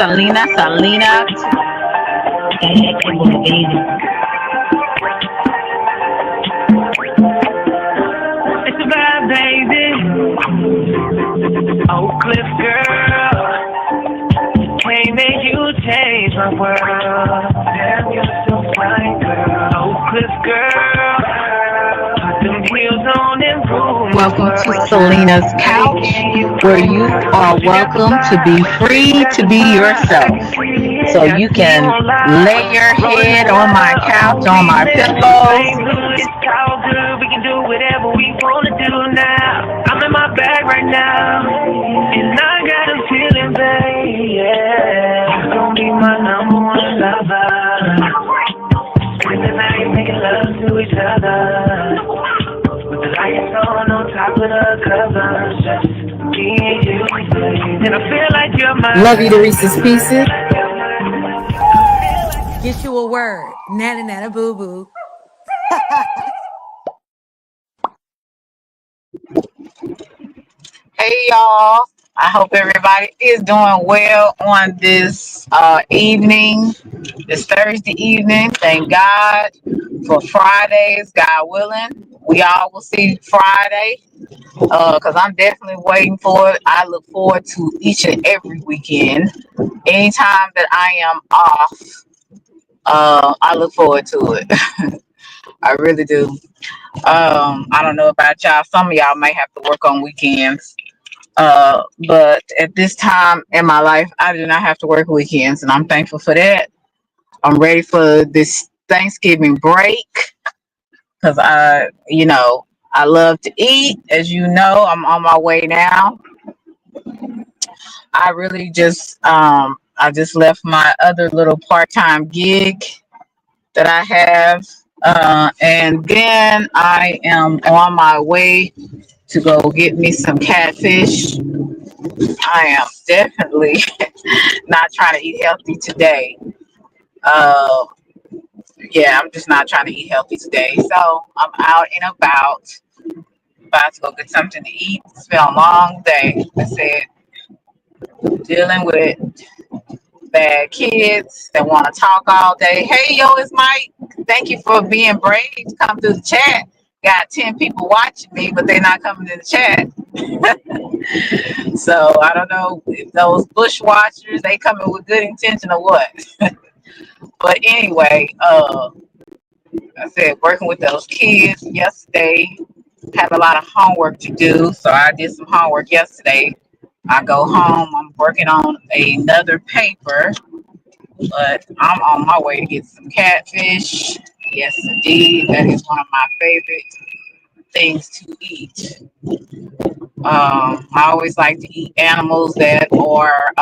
Salina. It's a vibe, baby. Oak Cliff girl, way made you change my world. Damn, you're so fine, girl. Oak Cliff girl, put them heels on and rule. Welcome to Selena's Couch, where you are welcome to be free to be yourself. So you can lay your head on my couch, on my pillows. It's all good, we can do whatever we wanna do now. I'm in my bag right now, and I got a feeling, baby, yeah. You're gonna be my number one lover. Spend the night making love to each other, with the lights on top of the covers. Just me and you, baby. And I feel like you're my Love you to Reese's Pieces. Get you a word. Nana nana boo boo. Hey y'all, I hope everybody is doing well on this evening, this Thursday evening. Thank God for Fridays, God willing. We all will see Friday because I'm definitely waiting for it. I look forward to each and every weekend. Anytime that I am off, I look forward to it. I really do. I don't know about y'all. Some of y'all might have to work on weekends. But at this time in my life, I do not have to work weekends, and I'm thankful for that. I'm ready for this Thanksgiving break because I love to eat. As you know, I'm on my way now. I really I just left my other little part-time gig that I have, and then I am on my way to go get me some catfish. I am definitely not trying to eat healthy today. Uh, yeah, I'm just not trying to eat healthy today. So I'm out and about to go get something to eat. It's been a long day. I said, dealing with bad kids that want to talk all day. Hey, yo, it's Mike. Thank you for being brave to come through the chat. Got 10 people watching me, but they're not coming to the chat. So I don't know if those bush watchers, they coming with good intention or what. But anyway, I said working with those kids yesterday, had a lot of homework to do. So I did some homework yesterday. I go home, I'm working on another paper, but I'm on my way to get some catfish. Yes, indeed. That is one of my favorite things to eat. I always like to eat animals that are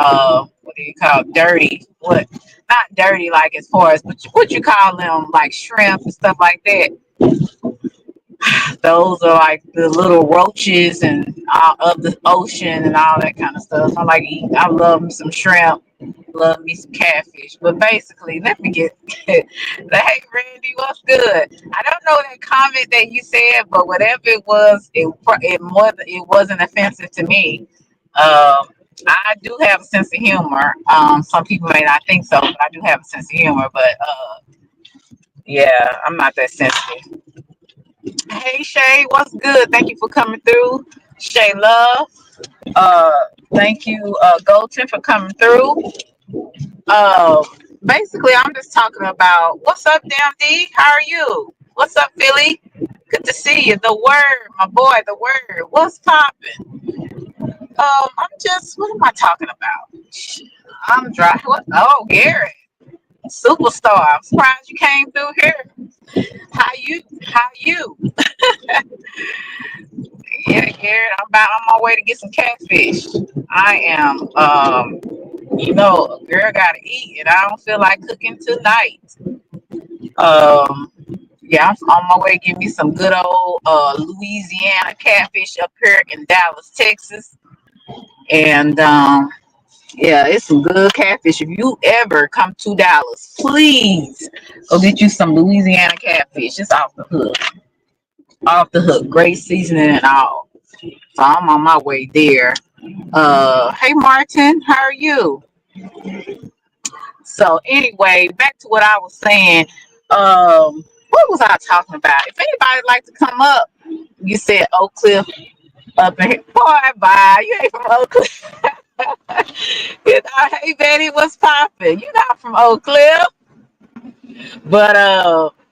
what do you call dirty? What not dirty like as far as but what you call them like shrimp and stuff like that. Those are like the little roaches and of the ocean and all that kind of stuff. I like eat. I love me some shrimp. Love me some catfish. But basically, let me get. Hey, Randy, what's good? I don't know that comment that you said, but whatever it was, it wasn't offensive to me. I do have a sense of humor. Some people may not think so, but I do have a sense of humor. But yeah, I'm not that sensitive. Hey Shay, what's good? Thank you for coming through. Shay Love. Uh Thank you, Golden, for coming through. Uh Basically I'm just talking about what's up, Damn D. How are you? What's up, Philly? Good to see you. The word, my boy, the word. What's popping? I'm just what am I talking about? I'm dry. What? Oh, Garrett. Superstar. I'm surprised you came through here. How you? Yeah, Garrett, I'm about on my way to get some catfish. I am, a girl gotta eat, and I don't feel like cooking tonight. Um, yeah, I'm on my way to get me some good old Louisiana catfish up here in Dallas, Texas, and yeah, it's some good catfish. If you ever come to Dallas, please go get you some Louisiana catfish. It's off the hook. Off the hook. Great seasoning and all. So I'm on my way there. Hey Martin, how are you? So anyway, back to what I was saying. What was I talking about? If anybody like to come up, you said Oak Cliff up in here. Boy, bye. You ain't from Oak Cliff. Hey Betty, what's poppin'? You not from Oak Cliff. But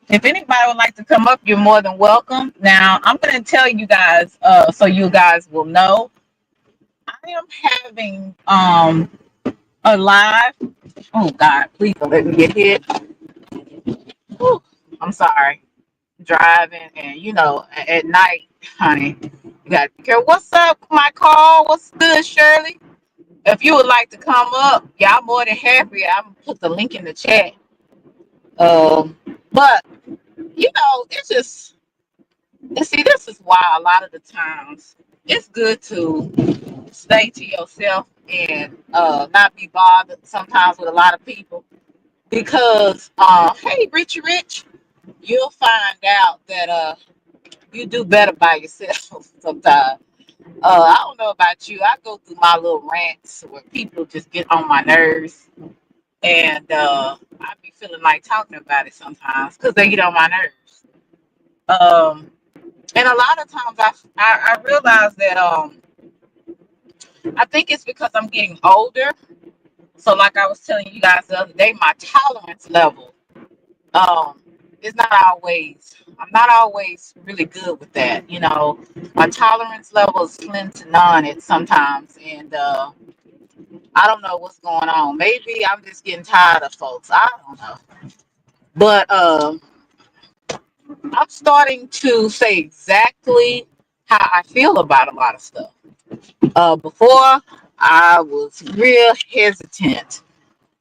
if anybody would like to come up, you're more than welcome. Now I'm gonna tell you guys, so you guys will know. I am having a live. Oh God, please don't let me get hit. Whew, I'm sorry. Driving and at night, honey, you got to be careful. What's up, my call? What's good, Shirley? If you would like to come up, y'all more than happy. I'm gonna put the link in the chat. But it's just and see, this is why a lot of the times it's good to stay to yourself and not be bothered sometimes with a lot of people because hey, Richie Rich, you'll find out that you do better by yourself sometimes. I don't know about you. I go through my little rants where people just get on my nerves, and I be feeling like talking about it sometimes because they get on my nerves. Um, and a lot of times I realize that I think it's because I'm getting older. So like I was telling you guys the other day, my tolerance level um is not always. I'm not always really good with that. My tolerance level is slim to none at sometimes, and I don't know what's going on. Maybe I'm just getting tired of folks. I don't know. But I'm starting to say exactly how I feel about a lot of stuff. Before I was real hesitant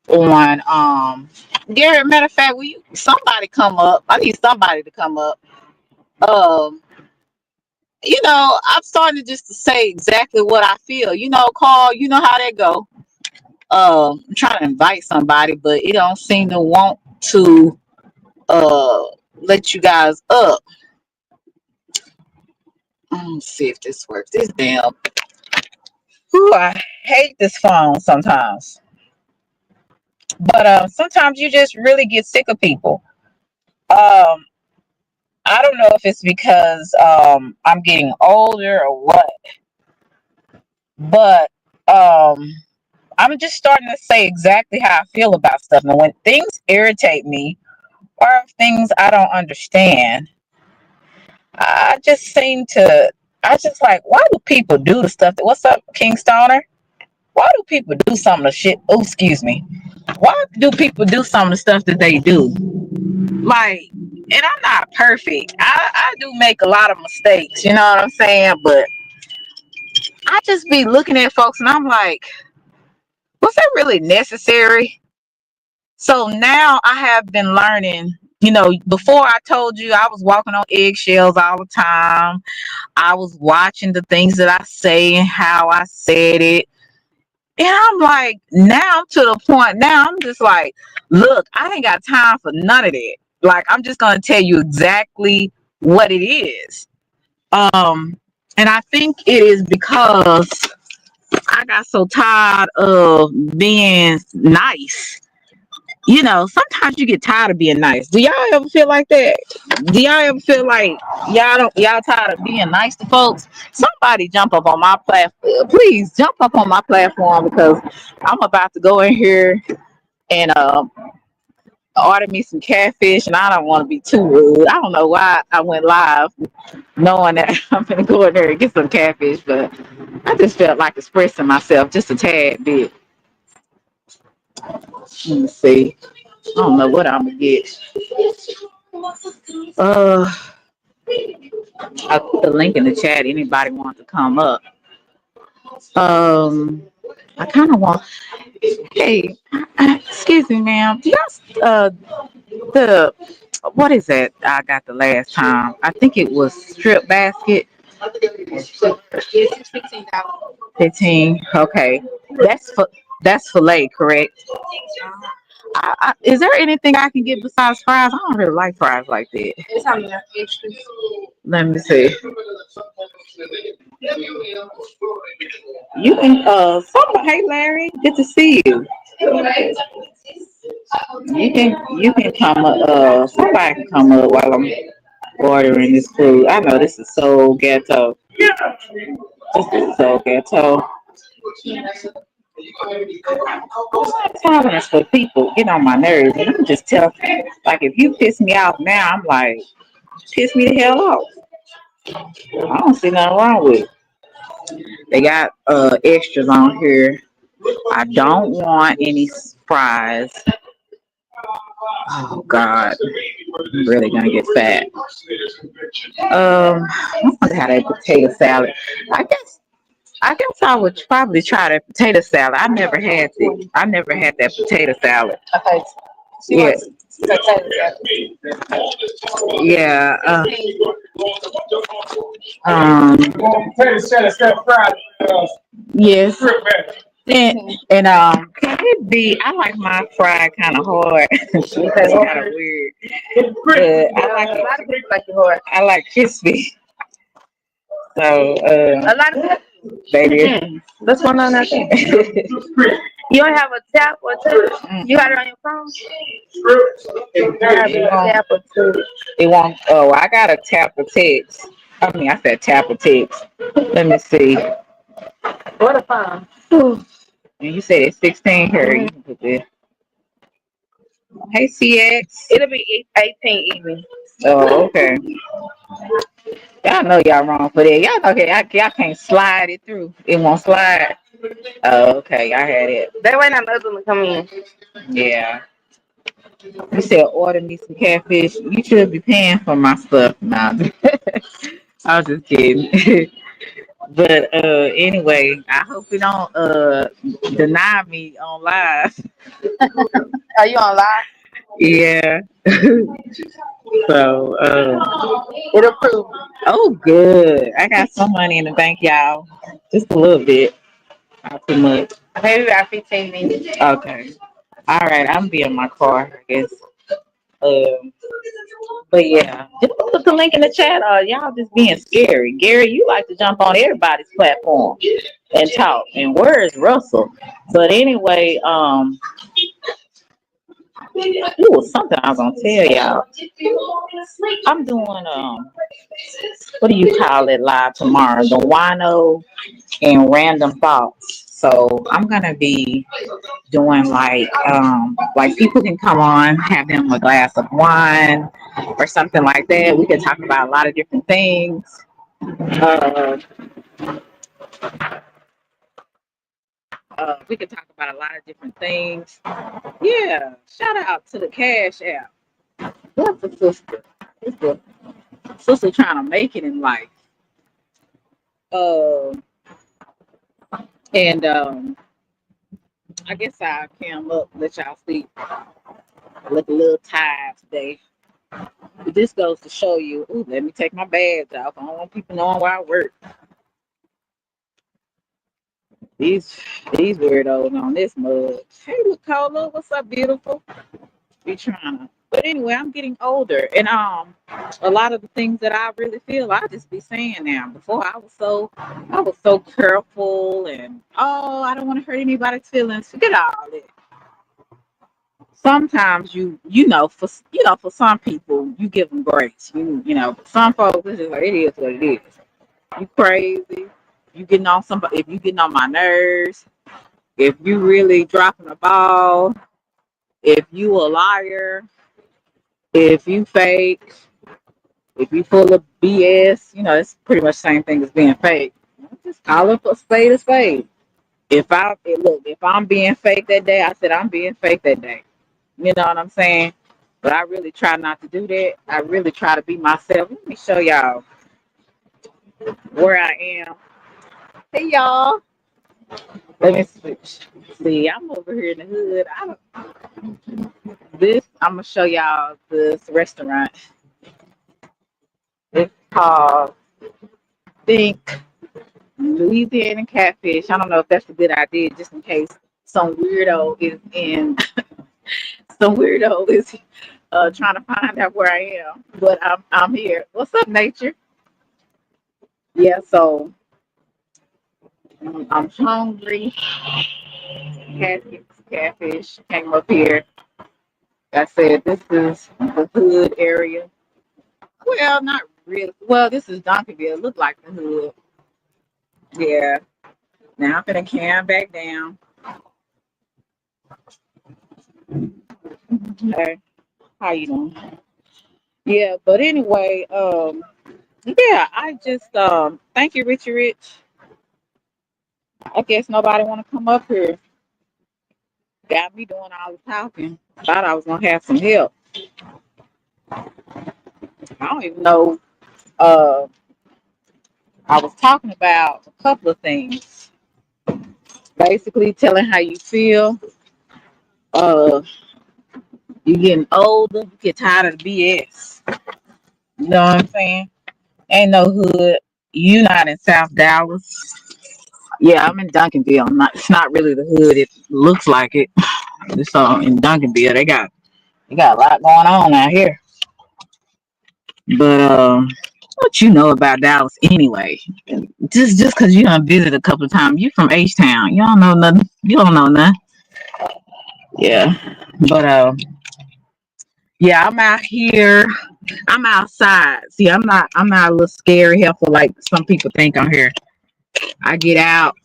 on Gary. Matter of fact, will you somebody come up? I need somebody to come up. Um, I'm starting to just to say exactly what I feel. Carl, you know how that go. I'm trying to invite somebody, but it don't seem to want to uh let you guys up. Let's see if this works. This damn. Ooh, I hate this phone sometimes. But sometimes you just really get sick of people. Um, I don't know if it's because I'm getting older or what, but I'm just starting to say exactly how I feel about stuff. And when things irritate me or things I don't understand, I just seem to, I just like, why do people do the stuff what's up, King Stoner? Why do people do some of the shit? Oh, excuse me. Why do people do some of the stuff that they do? Like, and I'm not perfect. I do make a lot of mistakes, you know what I'm saying? But I just be looking at folks and I'm like, was that really necessary? So now I have been learning, before I told you I was walking on eggshells all the time. I was watching the things that I say and how I said it. And I'm like, now to the point, now I'm just like, look, I ain't got time for none of that. Like, I'm just going to tell you exactly what it is. And I think it is because I got so tired of being nice. Sometimes you get tired of being nice. Do y'all ever feel like that? Do y'all ever feel like y'all tired of being nice to folks? Somebody jump up on my platform. Please jump up on my platform because I'm about to go in here and order me some catfish, and I don't want to be too rude. I don't know why I went live knowing that I'm gonna go in there and get some catfish, but I just felt like expressing myself just a tad bit. Let me see. I don't know what I'm gonna get. Uh, I put the link in the chat. Anybody want to come up? Um, I kind of want. Hey, excuse me, ma'am. Do y'all the what is that? I got the last time. I think it was strip basket. 15. Okay, that's fillet, correct? Is there anything I can get besides fries? I don't really like fries like that. It's on the extras. Let me see. You can Hey Larry, good to see you. You can come up. Somebody can come up while I'm ordering this food. I know this is so ghetto. This is so ghetto. Tolerance for people get on my nerves, and I'm just telling. Like if you piss me off now, I'm like, piss me the hell off. I don't see nothing wrong with it. They got extras on here. I don't want any fries. Oh God, I'm really gonna get fat. I wonder how that potato salad. I guess I guess I would probably try that potato salad. I never had it. I never had that potato salad. Okay. Yeah. Yeah. Um. Yes. And can it be? I like my fried kind of hard. That's kind of weird. But I like it. A lot of people like it hard. I like crispy. So a lot of baby. That's one on that thing. You don't have a tap or two? You got it on your phone? You have a tap or two. It won't. Oh, I got a tap or text. I said tap or text. Let me see. What a phone. And you said it's 16 here. You can put this. Hey, CX. It'll be 18 even. Oh, okay. Y'all know y'all wrong for that. Y'all okay? Y'all can't slide it through. It won't slide. Oh, okay. I had it. That way, not another one come in. Yeah. You said order me some catfish. You should be paying for my stuff now. I was just kidding. But anyway, I hope you don't deny me on live. Are you on live? Yeah. So it'll prove. Oh, good. I got some money in the bank, y'all. Just a little bit. Not too much. Maybe about 15 minutes. Okay. All right. I'm be in my car, I guess. Um, but yeah, just put the link in the chat. Y'all just being scary. Gary, you like to jump on everybody's platform and talk. And where is Russell? But anyway, it was something I was gonna tell y'all. I'm doing what do you call it live tomorrow? The wino and random thoughts. So I'm gonna be doing like people can come on, have them a glass of wine or something like that. We can talk about a lot of different things. Uh, we can talk about a lot of different things. Yeah, shout out to the Cash App. What's the sister? It's the sister trying to make it in life. Uh, and I guess I'll cam up, let y'all see. I look a little tired today. But this goes to show you. Ooh, let me take my badge off. I don't want people knowing where I work. These weirdos on this mug. Hey, look, Cola, what's up, beautiful? Be trying to. But anyway, I'm getting older, and a lot of the things that I really feel, I just be saying now. Before I was so careful, and I don't want to hurt anybody's feelings. Forget all that. Sometimes for some people you give them grace. Some folks it's just like it is what it is. You crazy. You getting on somebody. If you getting on my nerves. If you really dropping the ball. If you a liar. If you fake. If you full of BS. It's pretty much the same thing as being fake. Just call it a spade a spade. If I'm being fake that day, I said I'm being fake that day. You know what I'm saying? But I really try not to do that. I really try to be myself. Let me show y'all where I am. Hey y'all. Let me switch. See, I'm over here in the hood. I'm gonna show y'all this restaurant. It's called Think Louisiana Catfish. I don't know if that's a good idea, just in case some weirdo is trying to find out where I am. But I'm here. What's up, nature? Yeah, so I'm hungry. Catfish. Came up here. I said, this is the hood area. Well, not really. Well, this is Duncanville. Look like the hood. Yeah. Now I'm gonna cam back down. Okay. How you doing? Yeah, but anyway, yeah, I just thank you, Richie Rich. I guess nobody wanna come up here. Got me doing all the talking. Thought I was gonna have some help. I don't even know. Uh I was talking about a couple of things. Basically telling how you feel. Uh you getting older, you get tired of the BS. You know what I'm saying? Ain't no hood. You not in South Dallas. Yeah, I'm in Duncanville. It's not really the hood. It looks like it. It's in Duncanville. They got a lot going on out here. But what you know about Dallas anyway? Just because you done visit a couple of times, you from H Town. You don't know nothing. You don't know nothing. Yeah. But yeah, I'm out here. I'm outside. See, I'm not a little scary helpful like some people think I'm here. I get out,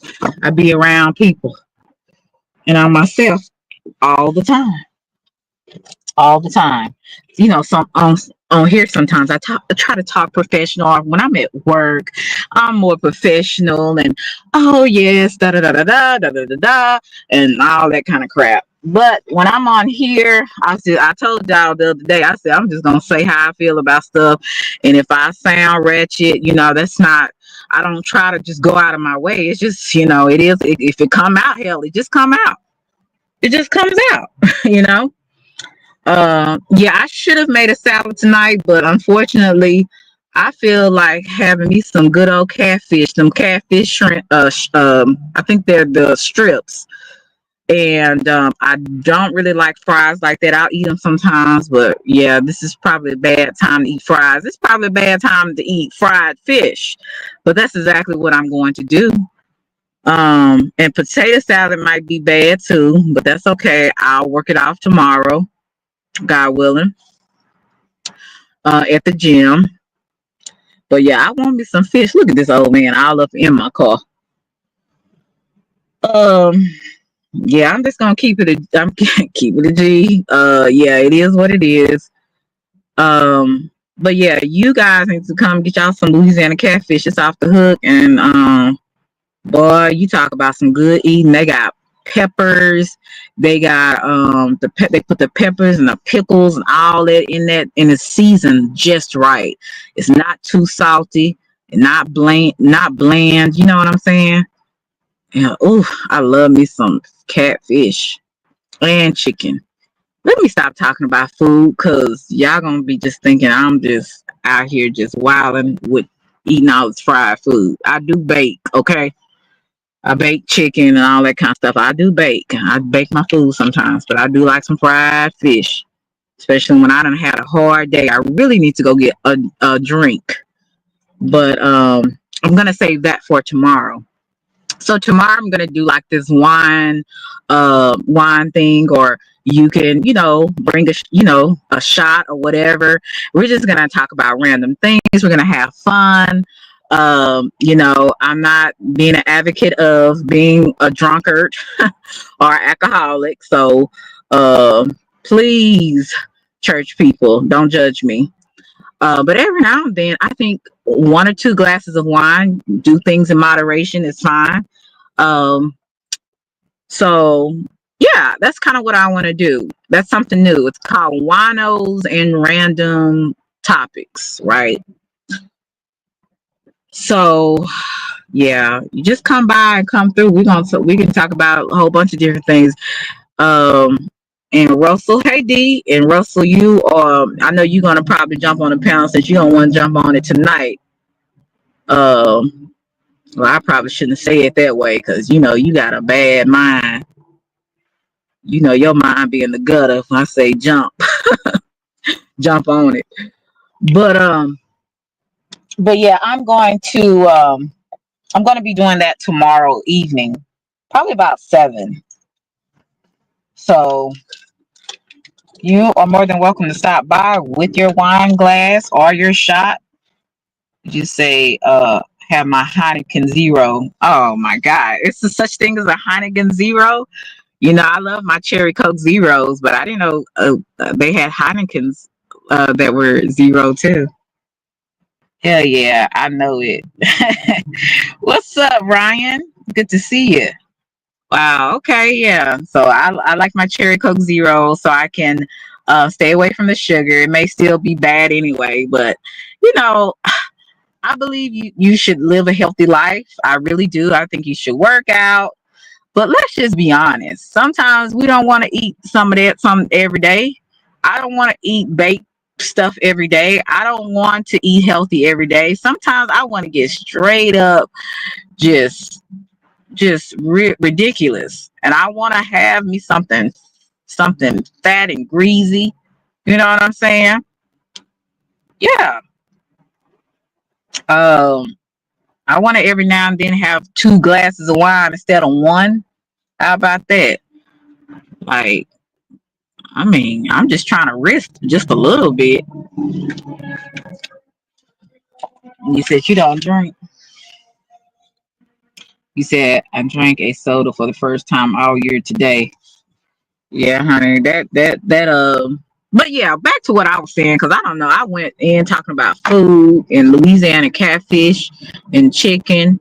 I be around people, and I'm myself all the time. All the time. You know, some on here sometimes I try to talk professional. Or when I'm at work, I'm more professional and oh yes, da da da da da da da da da, and all that kind of crap. But when I'm on here, I told y'all the other day, I said I'm just gonna say how I feel about stuff, and if I sound ratchet, that's not. I don't try to just go out of my way. It's just it is. If it come out, hell, it just come out. It just comes out. you know. Yeah, I should have made a salad tonight, but unfortunately, I feel like having me some good old catfish, some catfish shrimp. I think they're the strips, and I don't really like fries like that. I'll eat them sometimes, but yeah, this is probably a bad time to eat fries. It's probably a bad time to eat fried fish, but that's exactly what I'm going to do. And potato salad might be bad too, but that's okay. I'll work it off tomorrow, God willing, at the gym. But yeah, I want me some fish. Look at this old man all up in my car. Um, yeah, I'm just gonna keep it. I'm keep it a G. Yeah, it is what it is. But yeah, you guys need to come get y'all some Louisiana catfish. It's off the hook, and boy, you talk about some good eating. They got peppers. They got they put the peppers and the pickles and all that in that, and it's seasoned just right. It's not too salty and not bland. Not bland. You know what I'm saying? Yeah. Oh, I love me some catfish and chicken. Let me stop talking about food, cause y'all gonna be just thinking I'm just out here just wilding with eating all this fried food. I do bake, okay? I bake chicken and all that kind of stuff. I do bake. I bake my food sometimes, but I do like some fried fish, especially when I done had a hard day. I really need to go get a drink, but I'm gonna save that for tomorrow. So tomorrow I'm gonna do like this wine thing, or you can, bring a shot or whatever. We're just gonna talk about random things. We're gonna have fun. I'm not being an advocate of being a drunkard or alcoholic. So please, church people, don't judge me. But every now and then, I think one or two glasses of wine, do things in moderation, is fine. Um, so yeah, that's kind of what I want to do. That's something new. It's called Winos and Random Topics, right? So yeah, you just come by and come through. We can talk about a whole bunch of different things. Um, and Russell, hey D, and Russell, I know you're gonna probably jump on the panel since you don't want to jump on it tonight. Well, I probably shouldn't say it that way because you got a bad mind. Your mind be in the gutter if I say jump, jump on it. But yeah, I'm going to be doing that tomorrow evening, probably about 7. So you are more than welcome to stop by with your wine glass or your shot. You say, have my Heineken Zero. Oh my God. It's a such thing as a Heineken Zero. You know, I love my cherry Coke Zeros, but I didn't know they had Heinekens that were zero too. Hell yeah, I know it. What's up, Ryan? Good to see you. Wow. Okay. Yeah. So I like my cherry Coke Zero, so I can stay away from the sugar. It may still be bad anyway, but you know, I believe you should live a healthy life. I really do. I think you should work out. But let's just be honest. Sometimes we don't want to eat some of that some every day. I don't want to eat baked stuff every day. I don't want to eat healthy every day. Sometimes I want to get straight up just ridiculous. And I want to have me something fat and greasy. You know what I'm saying? Yeah. Um I want to every now and then have two glasses of wine instead of one. How about that? Like, I mean, I'm just trying to risk just a little bit. You said you don't drink. You said I drank a soda for the first time all year today. Yeah, honey, that. But yeah, back to what I was saying because I don't know. I went in talking about food and Louisiana catfish and chicken.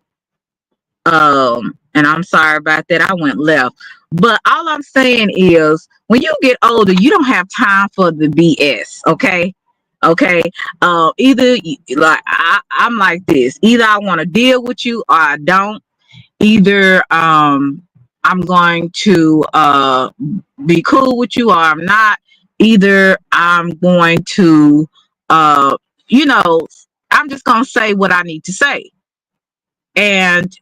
And I'm sorry about that. I went left. But all I'm saying is when you get older, you don't have time for the BS. Okay. Either like I'm like this. Either I want to deal with you or I don't. Either I'm going to be cool with you or I'm not. Either I'm going to uh you know, I'm just gonna say what I need to say. And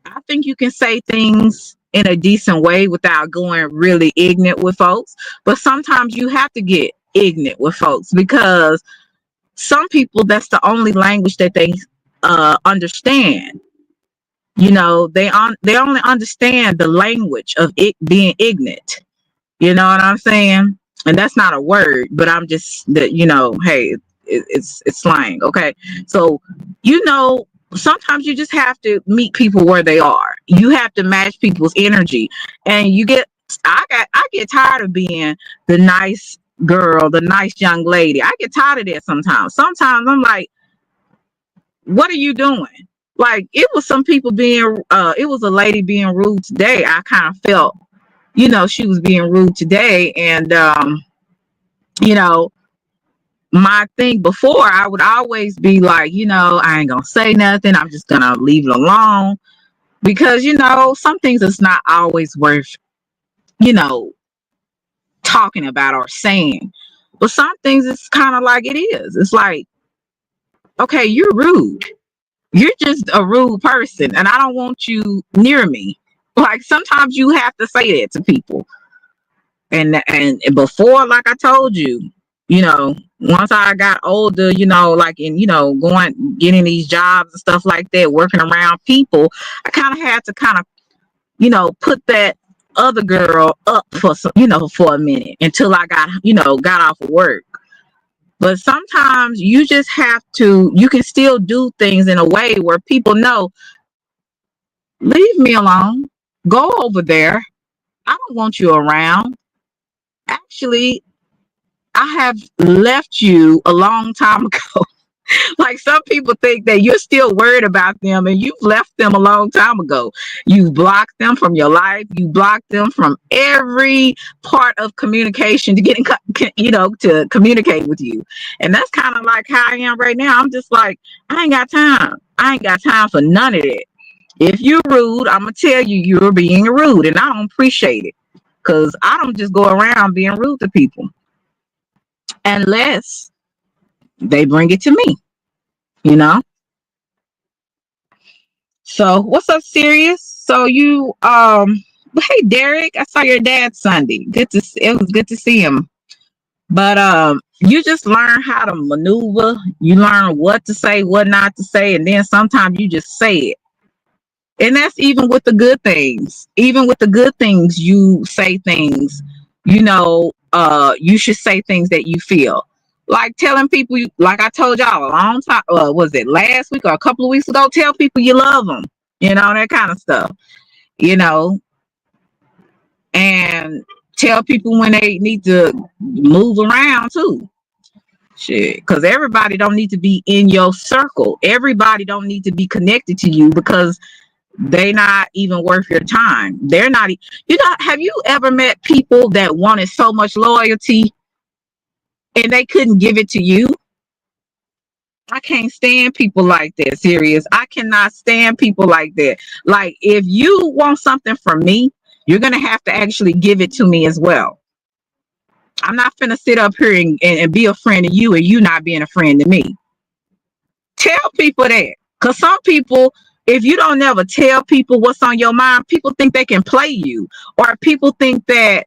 I think you can say things in a decent way without going really ignorant with folks. But sometimes you have to get ignorant with folks because some people that's the only language that they understand. You know, they only understand the language of it being ignorant. You know what I'm saying? And that's not a word, but I'm just that hey, it's slang. Okay, so you know sometimes you just have to meet people where they are. You have to match people's energy, and I get tired of being the nice girl, the nice young lady. I get tired of that sometimes. Sometimes I'm like, what are you doing? Like it was some people being it was a lady being rude today. I kind of felt, she was being rude today. And you know, my thing before, I would always be like, I ain't gonna say nothing. I'm just gonna leave it alone. Because, some things it's not always worth, talking about or saying. But some things it's kind of like it is. It's like, okay, you're rude. You're just a rude person, and I don't want you near me. Like sometimes you have to say that to people. And before, like I told you, once I got older, like in, going getting these jobs and stuff like that, working around people, I kind of had to put that other girl up for some, for a minute until I got off of work. But sometimes you just have to, you can still do things in a way where people know, leave me alone. Go over there. I don't want you around. Actually, I have left you a long time ago. Like some people think that you're still worried about them and you've left them a long time ago. You've blocked them from your life. You blocked them from every part of communication to get to communicate with you. And that's kind of like how I am right now. I'm just like, I ain't got time. I ain't got time for none of that. If you're rude, I'm going to tell you you're being rude and I don't appreciate it because I don't just go around being rude to people unless they bring it to me, So what's up, Sirius? So you hey Derek, I saw your dad Sunday. It was good to see him. But you just learn how to maneuver, you learn what to say, what not to say, and then sometimes you just say it. And that's even with the good things. Even with the good things, you say things You should say things that you feel. Like telling people, like I told y'all a long time, was it last week or a couple of weeks ago? Tell people you love them, that kind of stuff, you know, and tell people when they need to move around too. Shit, because everybody don't need to be in your circle. Everybody don't need to be connected to you because they not even worth your time. They're not. Have you ever met people that wanted so much loyalty and they couldn't give it to you? I can't stand people like that. Serious. I cannot stand people like that. Like, if you want something from me, you're gonna have to actually give it to me as well. I'm not finna sit up here and be a friend to you and you not being a friend to me. Tell people that. Because some people, if you don't never tell people what's on your mind, people think they can play you, or people think that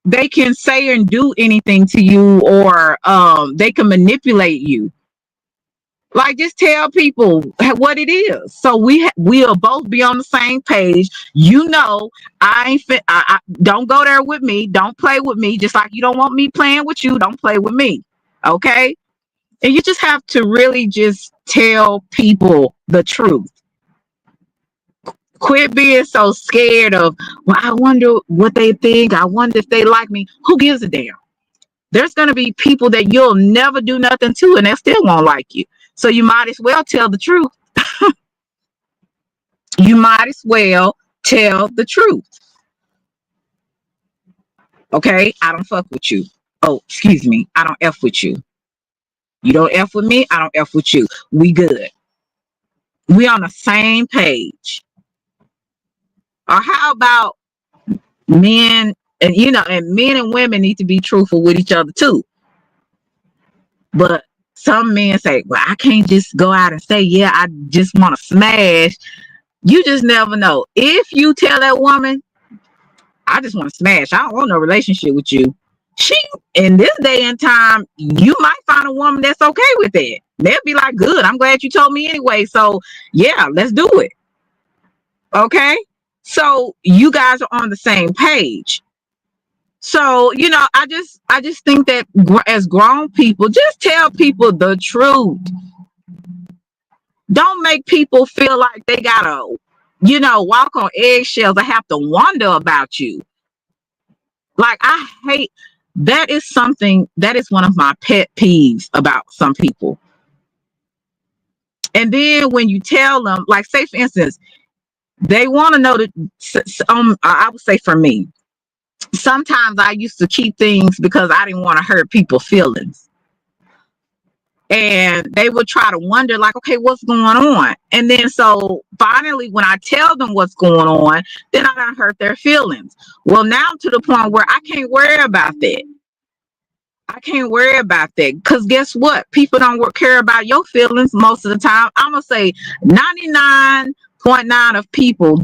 they can say and do anything to you, or they can manipulate you. Like, just tell people what it is, so we'll both be on the same page. I ain't fit. I don't go there with me. Don't play with me. Just like you don't want me playing with you, don't play with me. Okay? And you just have to really just tell people the truth. Quit being so scared of, well, I wonder what they think. I wonder if they like me. Who gives a damn? There's going to be people that you'll never do nothing to and they still won't like you. So you might as well tell the truth. You might as well tell the truth. Okay? I don't fuck with you. Oh, excuse me. I don't F with you. You don't F with me. I don't F with you. We good. We on the same page. Or how about men and men and women need to be truthful with each other too. But some men say, well, I can't just go out and say, yeah, I just want to smash. You just never know. If you tell that woman, I just want to smash, I don't want no relationship with you, in this day and time, you might find a woman that's okay with that. They'll be like, good, I'm glad you told me anyway. So yeah, let's do it. Okay? So you guys are on the same page. So, I just think that as grown people, just tell people the truth. Don't make people feel like they gotta, walk on eggshells or have to wonder about you. Like, I hate, that is one of my pet peeves about some people. And then when you tell them, like, say for instance, they want to know that, I would say for me, sometimes I used to keep things because I didn't want to hurt people's feelings. And they would try to wonder, like, okay, what's going on? And then so finally, when I tell them what's going on, then I don't hurt their feelings. Well, now to the point where I can't worry about that. I can't worry about that, because guess what? People don't care about your feelings most of the time. I'm going to say 99.9% of people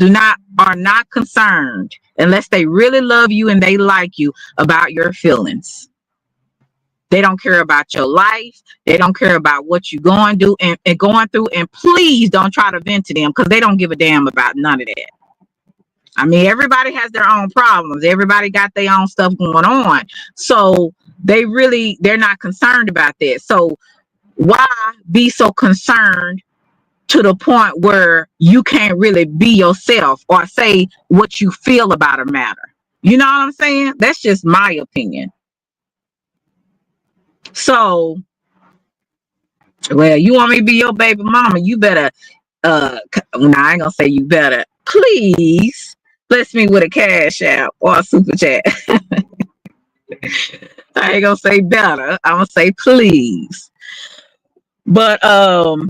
are not concerned, unless they really love you and they like you, about your feelings. They don't care about your life. They don't care about what you're going through and please don't try to vent to them, because they don't give a damn about none of that. I mean, everybody has their own problems. Everybody got their own stuff going on. So they're not concerned about that. So why be so concerned to the point where you can't really be yourself or say what you feel about a matter? You know what I'm saying? That's just my opinion. So, well, you want me to be your baby mama, you better, I ain't gonna say you better, please bless me with a cash app or a super chat. I ain't gonna say better, I'm gonna say please. But I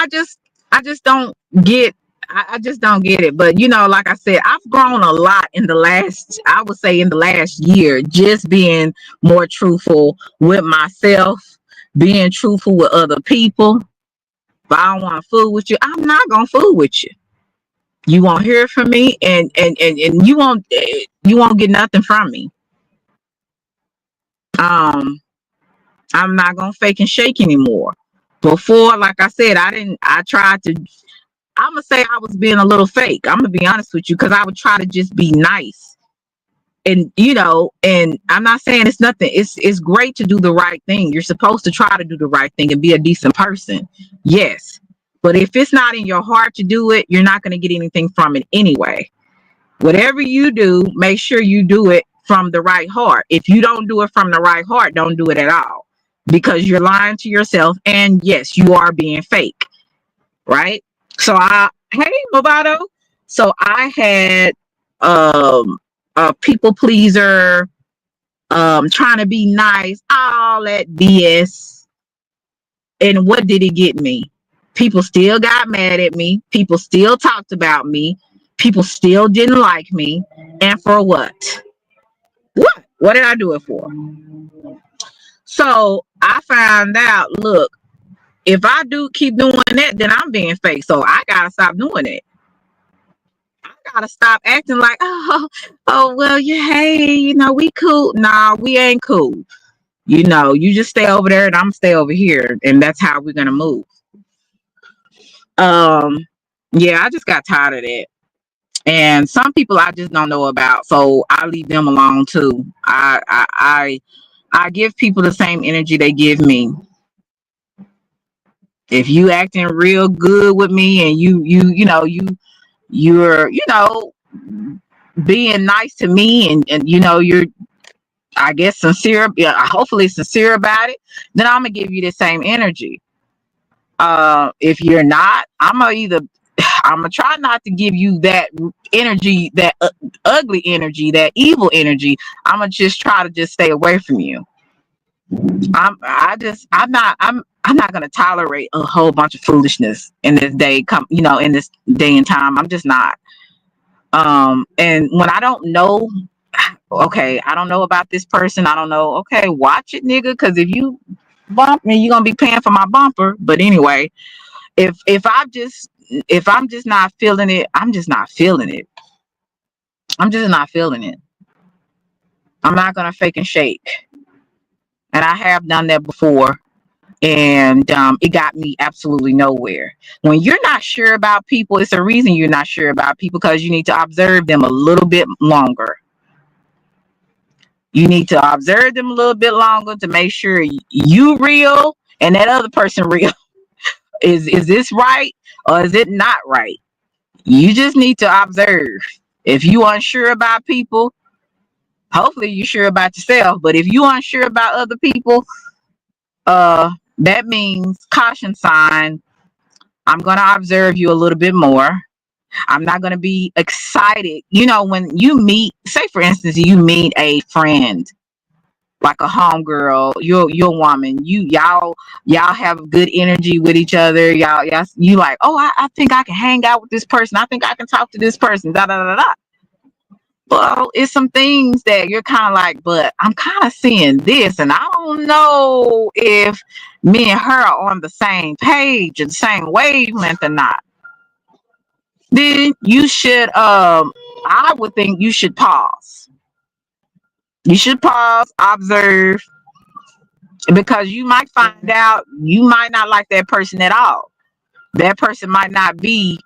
just don't get it. But like I said, I've grown a lot in the last year, just being more truthful with myself, being truthful with other people. If I don't want to fool with you, I'm not gonna fool with you. You won't hear from me, and you won't get nothing from me. I'm not gonna fake and shake anymore. Before, like I said, I'm gonna say I was being a little fake. I'm gonna be honest with you, because I would try to just be nice And and I'm not saying it's nothing. It's great to do the right thing. You're supposed to try to do the right thing and be a decent person. Yes. But if it's not in your heart to do it, you're not going to get anything from it anyway. Whatever you do, make sure you do it from the right heart. If you don't do it from the right heart, don't do it at all, because you're lying to yourself. And yes, you are being fake. Right. So hey, Movado. So I had a people pleaser, trying to be nice, all that BS. And what did it get me? People still got mad at me. People still talked about me. People still didn't like me. And for what? What did I do it for? So I found out, look, if I do keep doing that, then I'm being fake. So I gotta stop doing it. I gotta stop acting like, well, yeah, hey, we cool. Nah, we ain't cool. You just stay over there and I'm stay over here, and that's how we're gonna move. Yeah, I just got tired of that. And some people I just don't know about, so I leave them alone too. I give people the same energy they give me. If you acting real good with me and you're being nice to me and you're, I guess, sincere, hopefully sincere about it, then I'm gonna give you the same energy. If you're not, I'm gonna try not to give you that energy, that ugly energy, that evil energy. I'm gonna just try to just stay away from you. I'm not gonna tolerate a whole bunch of foolishness in this day in this day and time. I'm just not. And when I don't know, okay, I don't know about this person, I don't know, okay, watch it, nigga, because if you bump me, you're gonna be paying for my bumper. But anyway, if I'm just not feeling it, I'm just not feeling it. I'm just not feeling it. I'm not gonna fake and shake. And I have done that before. And it got me absolutely nowhere. When you're not sure about people, it's a reason you're not sure about people, because you need to observe them a little bit longer. You need to observe them a little bit longer to make sure you real and that other person real. Is this right or is it not right? You just need to observe. If you unsure about people, hopefully you're sure about yourself. But if you unsure about other people, that means caution sign. I'm going to observe you a little bit more. I'm not going to be excited. When you meet, say for instance, you meet a friend, like a homegirl, you're a woman, y'all have good energy with each other. Y'all, you like, oh, I think I can hang out with this person. I think I can talk to this person. Da da da da. Well, it's some things that you're kind of like, but I'm kind of seeing this, and I don't know if me and her are on the same page and the same wavelength or not. Then you should, I would think you should pause. You should pause, observe, because you might find out you might not like that person at all. That person might not be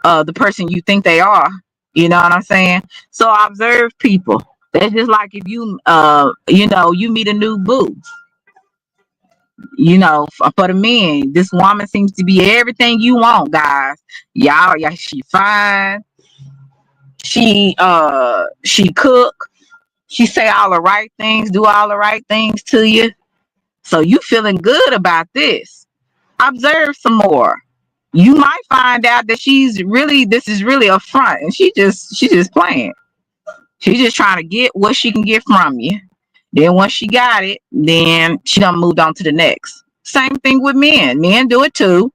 the person you think they are. You know what I'm saying? So observe people. That's just like if you you meet a new boo. For the men, this woman seems to be everything you want, guys. Yeah, she fine. She cook. She say all the right things, do all the right things to you. So you feeling good about this. Observe some more. You might find out that this is really a front, and she just playing. She's just trying to get what she can get from you. Then once she got it, then she done moved on to the next. Same thing with men. Men do it too.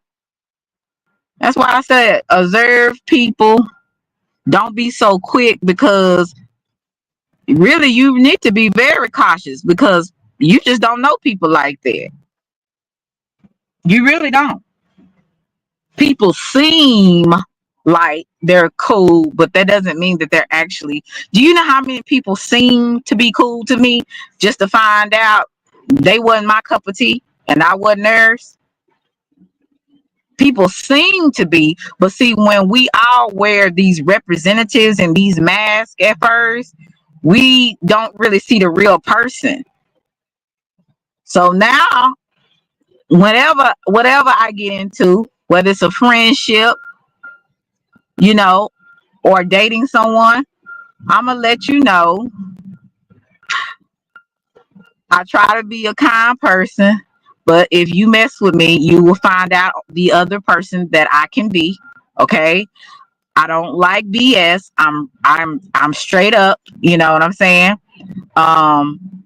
That's why I said observe people. Don't be so quick, because really you need to be very cautious, because you just don't know people like that. You really don't. People seem like they're cool, but that doesn't mean that they're actually. Do you know how many people seem to be cool to me just to find out they wasn't my cup of tea and I wasn't theirs? People seem to be, but see, when we all wear these representatives and these masks at first, We don't really see the real person. So now, whatever I get into, whether it's a friendship, you know, or dating someone, I'm gonna let you know. I try to be a kind person, but if you mess with me, you will find out the other person that I can be. Okay. I don't like BS. I'm straight up. You know what I'm saying? Um,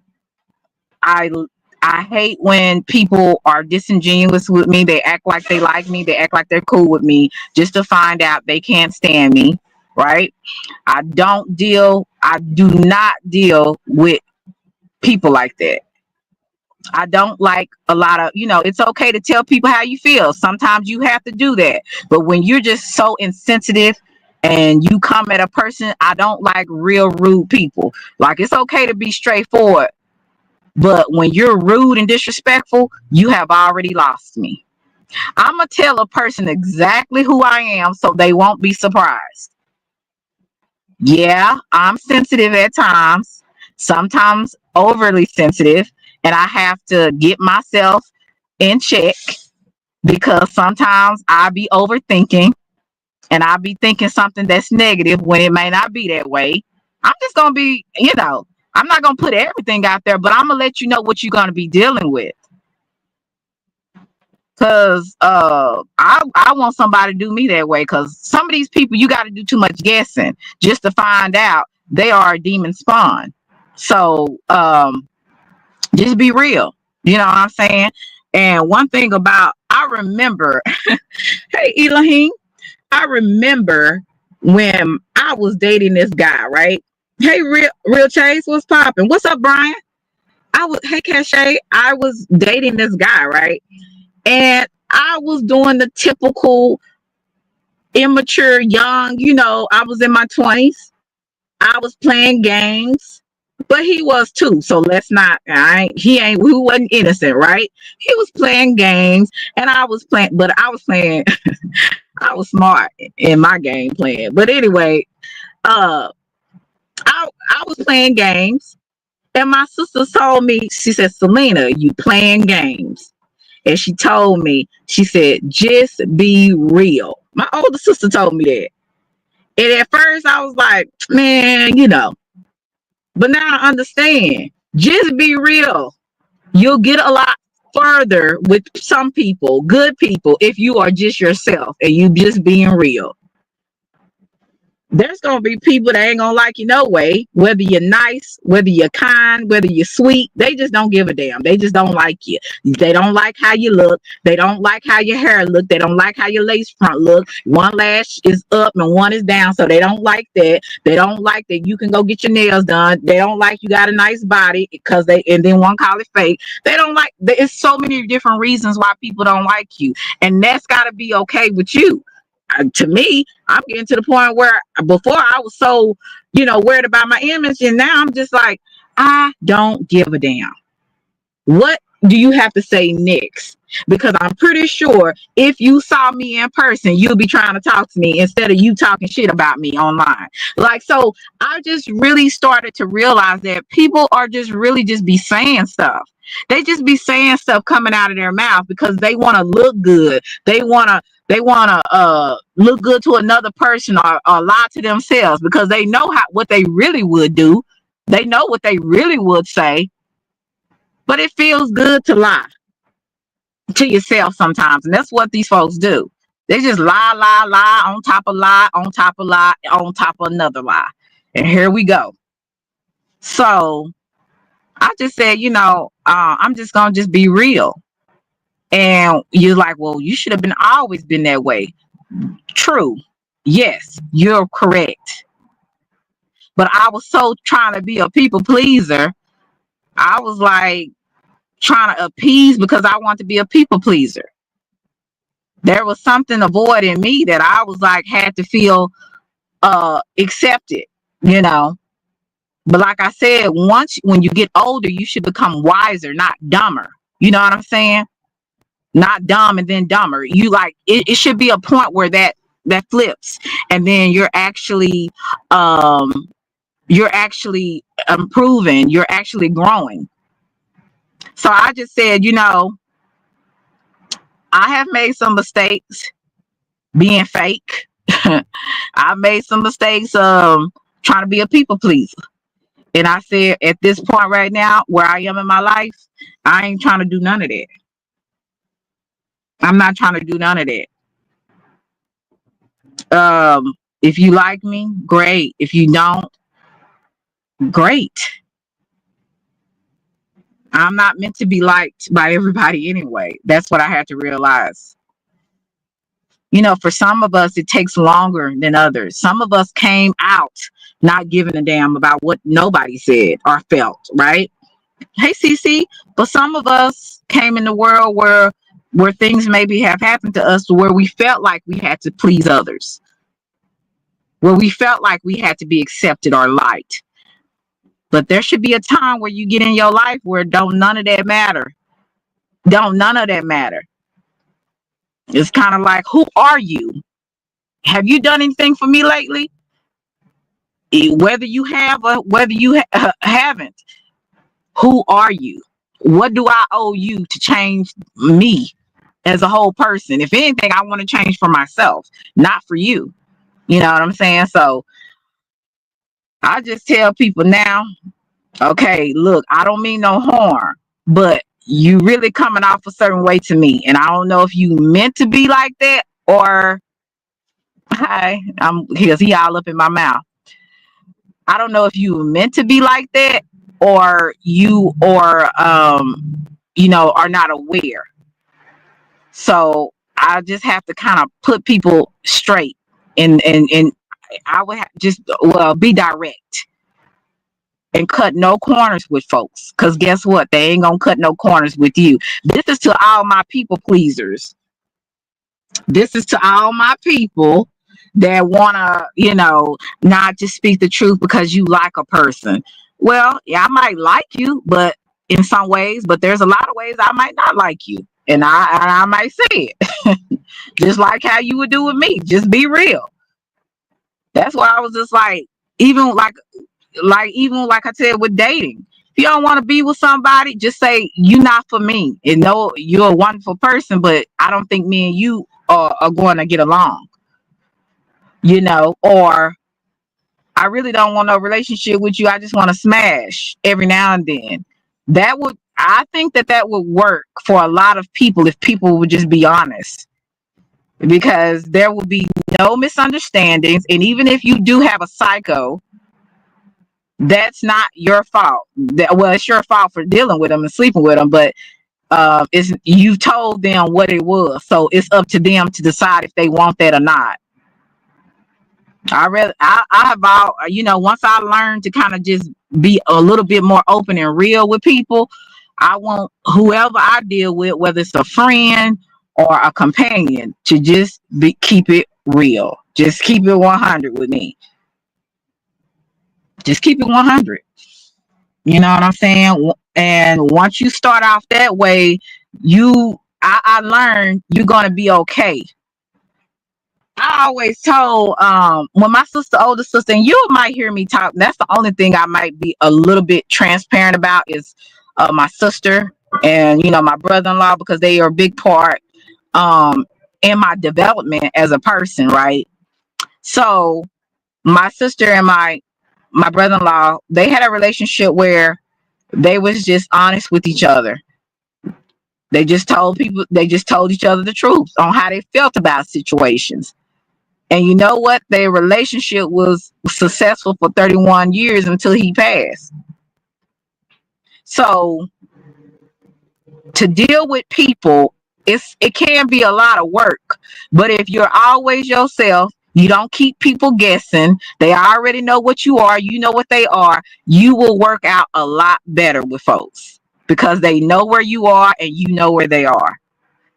I I hate when people are disingenuous with me. They act like they like me. They act like they're cool with me just to find out they can't stand me. Right? I do not deal with people like that. I don't like a lot of, it's okay to tell people how you feel. Sometimes you have to do that. But when you're just so insensitive and you come at a person, I don't like real rude people. Like, it's okay to be straightforward, but when you're rude and disrespectful, you have already lost me. I'm going to tell a person exactly who I am so they won't be surprised. Yeah, I'm sensitive at times, sometimes overly sensitive, and I have to get myself in check because sometimes I be overthinking and I be thinking something that's negative when it may not be that way. I'm just going to be, I'm not going to put everything out there, but I'm going to let you know what you're going to be dealing with. Cause I want somebody to do me that way. Cause some of these people, you got to do too much guessing just to find out they are a demon spawn. So just be real. You know what I'm saying? And one thing about, I remember, hey Elohim, I remember when I was dating this guy, right? Hey, real Chase, what's popping? What's up, Brian? Hey Cache, I was dating this guy, right? And I was doing the typical immature, young, I was in my 20s. I was playing games, but he was too. So let's not, we wasn't innocent, right? He was playing games and I was playing, I was smart in my game playing. But anyway, I was playing games and my sister told me, she said, Selena, you playing games. And she told me, she said, just be real. My older sister told me that. And at first I was like, man, but now I understand. Just be real. You'll get a lot further with some people, good people, if you are just yourself and you just being real. There's going to be people that ain't going to like you no way, whether you're nice, whether you're kind, whether you're sweet. They just don't give a damn. They just don't like you. They don't like how you look. They don't like how your hair look. They don't like how your lace front look. One lash is up and one is down, so they don't like that. They don't like that you can go get your nails done. They don't like you got a nice body and then one call it fake. They don't like, there's so many different reasons why people don't like you, and that's got to be okay with you. To me, I'm getting to the point where before I was so, worried about my image, and now I'm just like, I don't give a damn. What do you have to say next? Because I'm pretty sure if you saw me in person, you'll be trying to talk to me instead of you talking shit about me online. Like, so I just really started to realize that people are just really just be saying stuff. They just be saying stuff coming out of their mouth because they want to look good. They want to look good to another person or lie to themselves because they know what they really would do. They know what they really would say. But it feels good to lie to yourself sometimes. And that's what these folks do. They just lie on top of lie, on top of lie, on top of another lie. And here we go. So I just said, I'm just going to just be real. And you're like, well, you should have always been that way. True. Yes, you're correct. But I was so trying to be a people pleaser. I was like trying to appease because I want to be a people pleaser. There was something a void in me that I was like, had to feel accepted, But like I said, when you get older, you should become wiser, not dumber. You know what I'm saying? Not dumb and then dumber. You like it should be a point where that flips, and then you're actually you're actually improving, you're actually growing. So I just said, I have made some mistakes being fake. I've made some mistakes trying to be a people pleaser. And I said, at this point right now, where I am in my life, I ain't trying to do none of that. I'm not trying to do none of that. If you like me, great. If you don't, great. I'm not meant to be liked by everybody anyway. That's what I had to realize. For some of us, it takes longer than others. Some of us came out not giving a damn about what nobody said or felt, right? Hey, Cece. But some of us came in the world where things maybe have happened to us where we felt like we had to please others, where we felt like we had to be accepted or liked. But there should be a time where you get in your life where don't none of that matter. Don't none of that matter. It's kind of like, who are you? Have you done anything for me lately? Whether you have or whether you haven't, who are you? What do I owe you to change me as a whole person? If anything, I want to change for myself, not for you. You know what I'm saying? So I just tell people now, okay, look, I don't mean no harm, but you really coming off a certain way to me. And I don't know if you meant to be like that or hi, because he all up in my mouth. I don't know if you meant to be like that or you are not aware. So I just have to kind of put people straight and I would just be direct and cut no corners with folks, because guess what, they ain't gonna cut no corners with you. This is to all my people pleasers. This is to all my people that wanna not just speak the truth because you like a person. Well, yeah, I might like you, but in some ways, but there's a lot of ways I might not like you, and I might say it just like how you would do with me. Just be real. That's why I was just like, even like I said with dating, if you don't want to be with somebody, just say you're not for me. And no, you're a wonderful person, but I don't think me and you are going to get along. Or I really don't want no relationship with you. I just want to smash every now and then. I think that would work for a lot of people if people would just be honest, because there will be no misunderstandings. And even if you do have a psycho, that's not your fault. It's your fault for dealing with them and sleeping with them, but you told them what it was, so it's up to them to decide if they want that or not. I have once I learned to kind of just be a little bit more open and real with people, I want whoever I deal with, whether it's a friend or a companion, to just keep it real. Just keep it 100 with me. Just keep it 100. You know what I'm saying? And once you start off that way, I learned you're gonna be okay. I always told when my older sister, and you might hear me talk, that's the only thing I might be a little bit transparent about is my sister and my brother-in-law, because they are a big part in my development as a person, right? So my sister and my brother-in-law, they had a relationship where they was just honest with each other. They just told each other the truth on how they felt about situations. And you know what? Their relationship was successful for 31 years until he passed. So to deal with people, it can be a lot of work. But if you're always yourself, you don't keep people guessing, they already know what you are, you know what they are, you will work out a lot better with folks because they know where you are and you know where they are.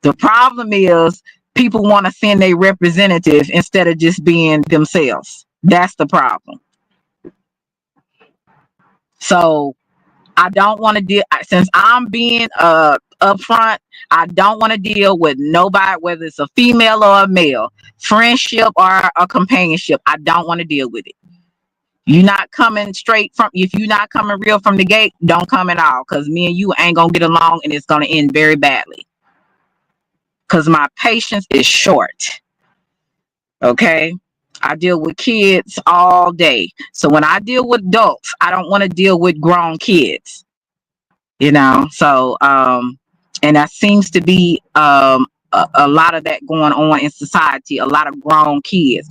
The problem is people want to send a representative instead of just being themselves. That's the problem. So I don't want to deal, since I'm being upfront, I don't want to deal with nobody, whether it's a female or a male, friendship or a companionship. I don't want to deal with it. You not coming straight from, if you not coming real from the gate, don't come at all, because me and you ain't gonna get along and it's gonna end very badly. Because my patience is short. Okay. I deal with kids all day. So when I deal with adults, I don't want to deal with grown kids. You know, so and that seems to be a lot of that going on in society, a lot of grown kids.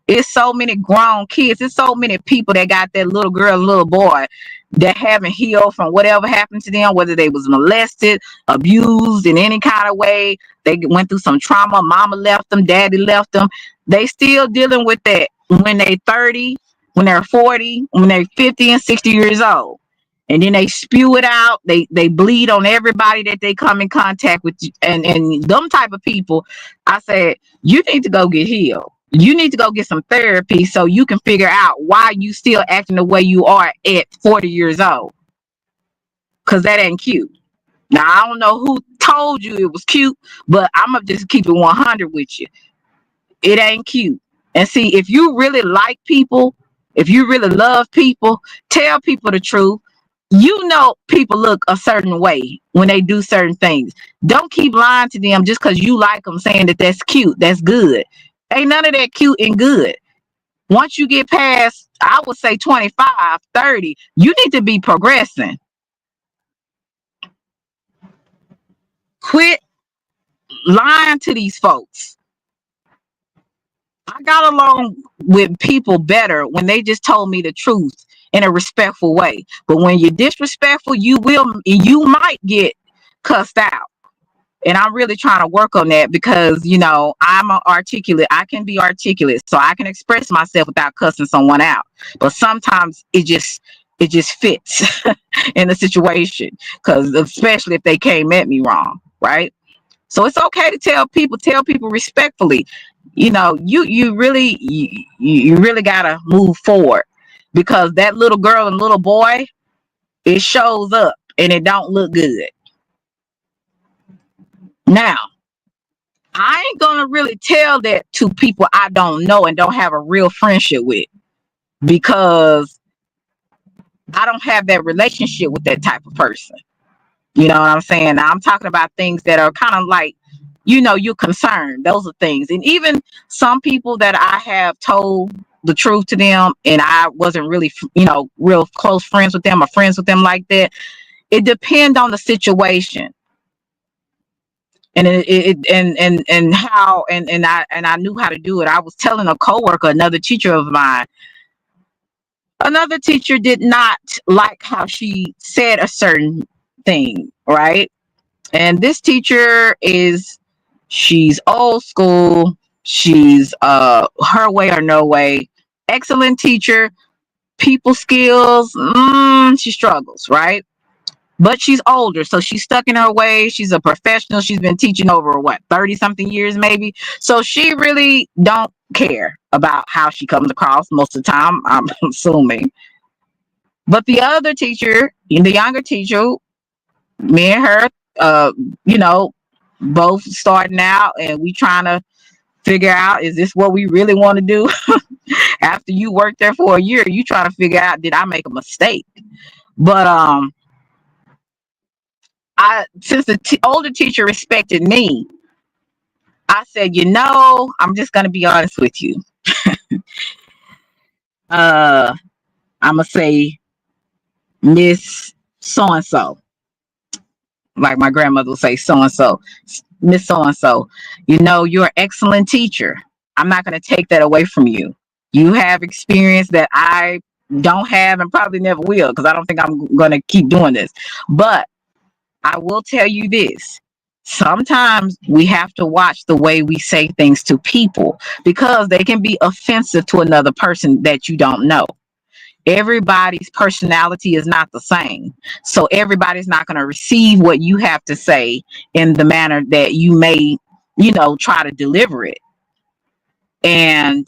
It's so many grown kids. It's so many people that got that little girl, little boy that haven't healed from whatever happened to them, whether they was molested, abused in any kind of way. They went through some trauma. Mama left them, daddy left them. They still dealing with that when they 30, when they're 40, when they're 50 and 60 years old. And then they spew it out. They bleed on everybody that they come in contact with. And them type of people, I said, you need to go get healed. You need to go get some therapy so you can figure out why you still acting the way you are at 40 years old. Because that ain't cute. Now, I don't know who told you it was cute, but I'm going to just keep it 100 with you. It ain't cute. And see, if you really like people, if you really love people, tell people the truth. You know people look a certain way when they do certain things. Don't keep lying to them just because you like them, saying that that's cute, that's good. Ain't none of that cute and good. Once you get past, I would say 25, 30, you need to be progressing. Quit lying to these folks. I got along with people better when they just told me the truth in a respectful way. But when you're disrespectful, you might get cussed out. And I'm really trying to work on that because, you know, I'm articulate. I can be articulate, so I can express myself without cussing someone out. But sometimes it just fits in the situation, because especially if they came at me wrong, right? So it's okay to tell people respectfully. You know, you really gotta move forward, because that little girl and little boy, it shows up and it don't look good. Now, I ain't gonna really tell that to people I don't know and don't have a real friendship with, because I don't have that relationship with that type of person. You know what I'm saying? Now, I'm talking about things that are kind of like, you know, you're concerned. Those are things. And even some people that I have told the truth to them and I wasn't really, you know, real close friends with them or friends with them like that. It depends on the situation. And I knew how to do it. I was telling a coworker, another teacher of mine, another teacher did not like how she said a certain thing, right? And this teacher she's old school. She's her way or no way. Excellent teacher. People skills, she struggles, right? But she's older, so she's stuck in her way. She's a professional. She's been teaching over 30 something years maybe. So she really don't care about how she comes across most of the time, I'm assuming. But the other teacher, the younger teacher, me and her, you know, both starting out, and we trying to figure out, is this what we really want to do? After you work there for a year, you trying to figure out, did I make a mistake? But since the older teacher respected me, I said, you know, I'm just gonna be honest with you. I'm gonna say, Miss So-and-so, like my grandmother would say, so-and-so, Miss So-and-so, you know, you're an excellent teacher. I'm not gonna take that away from you. You have experience that I don't have and probably never will, because I don't think I'm gonna keep doing this. But I will tell you this. Sometimes we have to watch the way we say things to people, because they can be offensive to another person that you don't know. Everybody's personality is not the same. So everybody's not going to receive what you have to say in the manner that you may, you know, try to deliver it. And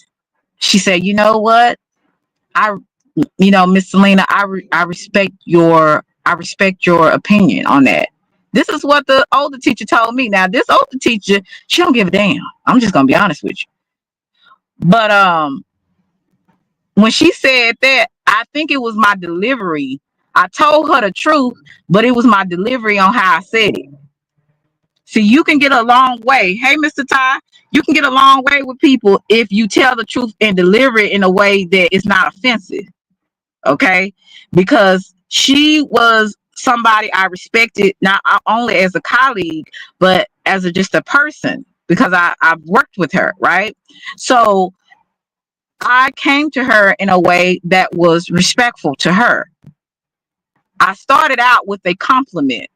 she said, you know what? Miss Selena, I respect your opinion on that. This is what the older teacher told me. Now, this older teacher, she don't give a damn. I'm just gonna be honest with you. But when she said that, I think it was my delivery. I told her the truth, but it was my delivery on how I said it. See, you can get a long way. Hey, Mr. Ty, you can get a long way with people if you tell the truth and deliver it in a way that is not offensive. Okay? Because she was somebody I respected, not only as a colleague, but as just a person, because I've worked with her, right? So I came to her in a way that was respectful to her. I started out with a compliment.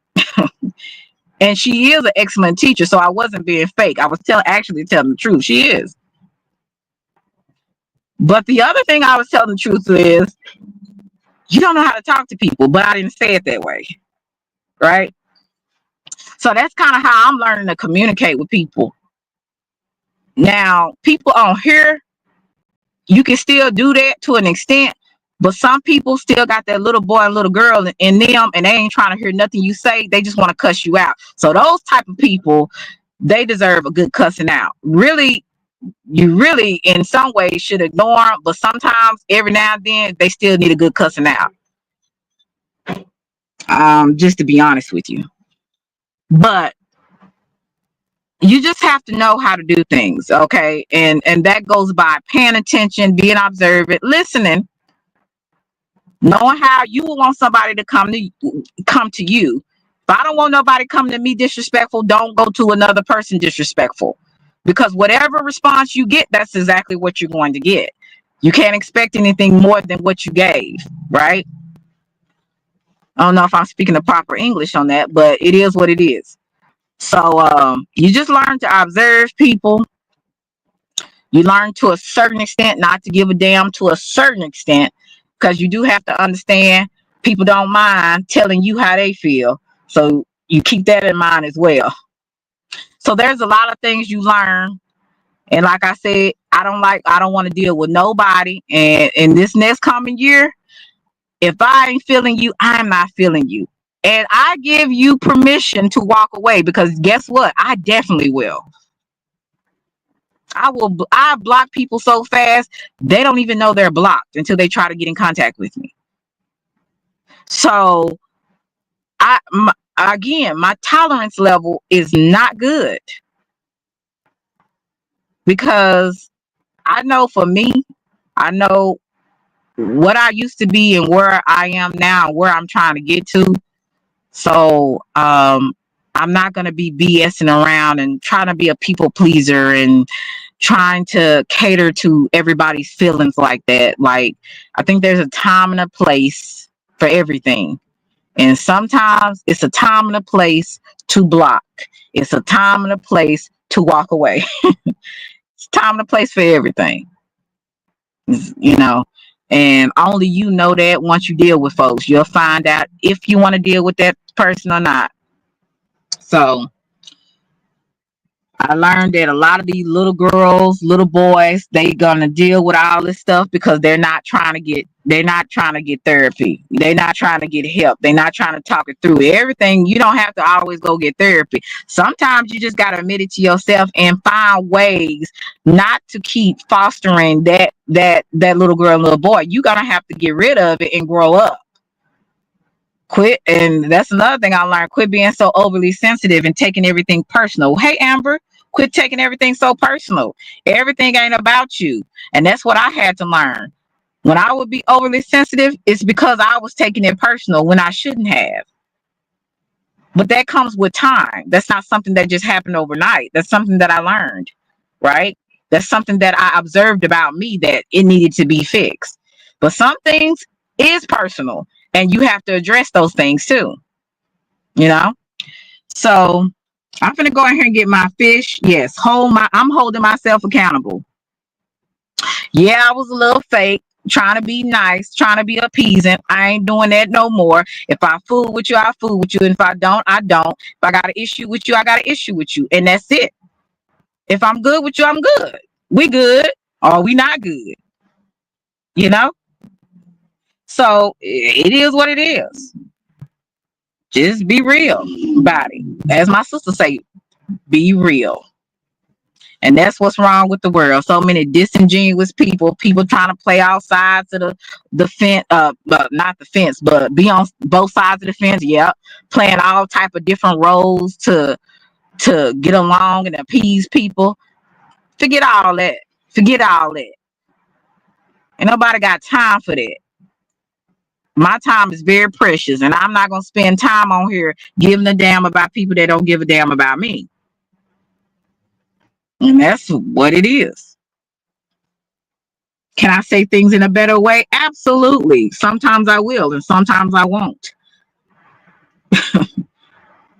And she is an excellent teacher, so I wasn't being fake. I was actually telling the truth. She is. But the other thing I was telling the truth is, you don't know how to talk to people, but I didn't say it that way, right? So that's kind of how I'm learning to communicate with people. Now, people on here, you can still do that to an extent, but some people still got that little boy and little girl in them, and they ain't trying to hear nothing you say. They just want to cuss you out. So those type of people, they deserve a good cussing out. Really, you really, in some ways, should ignore them, but sometimes, every now and then, they still need a good cussing out. Just to be honest with you. But you just have to know how to do things, okay? And that goes by paying attention, being observant, listening, knowing how you will want somebody to come to you. If I don't want nobody coming to me disrespectful, don't go to another person disrespectful. Because whatever response you get, that's exactly what you're going to get. You can't expect anything more than what you gave, right? I don't know if I'm speaking the proper English on that, but it is what it is. So you just learn to observe people. You learn to a certain extent not to give a damn to a certain extent, because you do have to understand people don't mind telling you how they feel. So you keep that in mind as well. So there's a lot of things you learn. And like I said, I don't want to deal with nobody. And in this next coming year, if I ain't feeling you, I'm not feeling you. And I give you permission to walk away, because guess what? I definitely will. I block people so fast, they don't even know they're blocked until they try to get in contact with me. So again, my tolerance level is not good, because I know for me, I know what I used to be and where I am now, where I'm trying to get to. So I'm not going to be BSing around and trying to be a people pleaser and trying to cater to everybody's feelings like that. Like, I think there's a time and a place for everything. And sometimes it's a time and a place to block. It's a time and a place to walk away. It's time and a place for everything. You know, and only you know that once you deal with folks. You'll find out if you want to deal with that person or not. So I learned that a lot of these little girls, little boys, they gonna deal with all this stuff because they're not trying to get therapy. They're not trying to get help. They're not trying to talk it through. Everything, you don't have to always go get therapy. Sometimes you just gotta admit it to yourself and find ways not to keep fostering that little girl and little boy. You're gonna have to get rid of it and grow up. Quit, and that's another thing I learned. Quit being so overly sensitive and taking everything personal. Hey, Amber, quit taking everything so personal. Everything ain't about you. And that's what I had to learn. When I would be overly sensitive, it's because I was taking it personal when I shouldn't have. But that comes with time. That's not something that just happened overnight. That's something that I learned, right? That's something that I observed about me, that it needed to be fixed. But some things is personal, and you have to address those things too, you know? So I'm gonna go in here and get my fish. Yes, I'm holding myself accountable. Yeah, I was a little fake, trying to be nice, trying to be appeasing. I ain't doing that no more. If I fool with you, I fool with you. And if I don't, I don't. If I got an issue with you, I got an issue with you. And that's it. If I'm good with you, I'm good. We good, or we not good, you know? So it is what it is. Just be real about it. As my sister say, be real. And that's what's wrong with the world. So many disingenuous people trying to play all sides of the fence, not the fence, but be on both sides of the fence. Yep. Playing all type of different roles to get along and appease people. Forget all that. Forget all that. And nobody got time for that. My time is very precious, and I'm not going to spend time on here giving a damn about people that don't give a damn about me. And that's what it is. Can I say things in a better way? Absolutely. Sometimes I will, and sometimes I won't.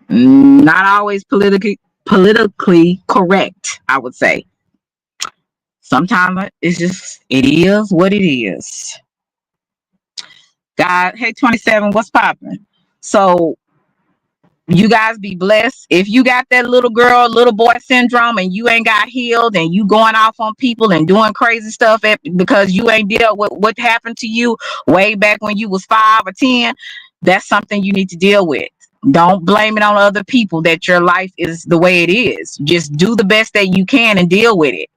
Not always politically correct, I would say. Sometimes it's just, it is what it is. God, hey, 27, what's popping? So you guys be blessed. If you got that little girl, little boy syndrome and you ain't got healed and you going off on people and doing crazy stuff because you ain't dealt with what happened to you way back when you was 5 or 10, that's something you need to deal with. Don't blame it on other people that your life is the way it is. Just do the best that you can and deal with it.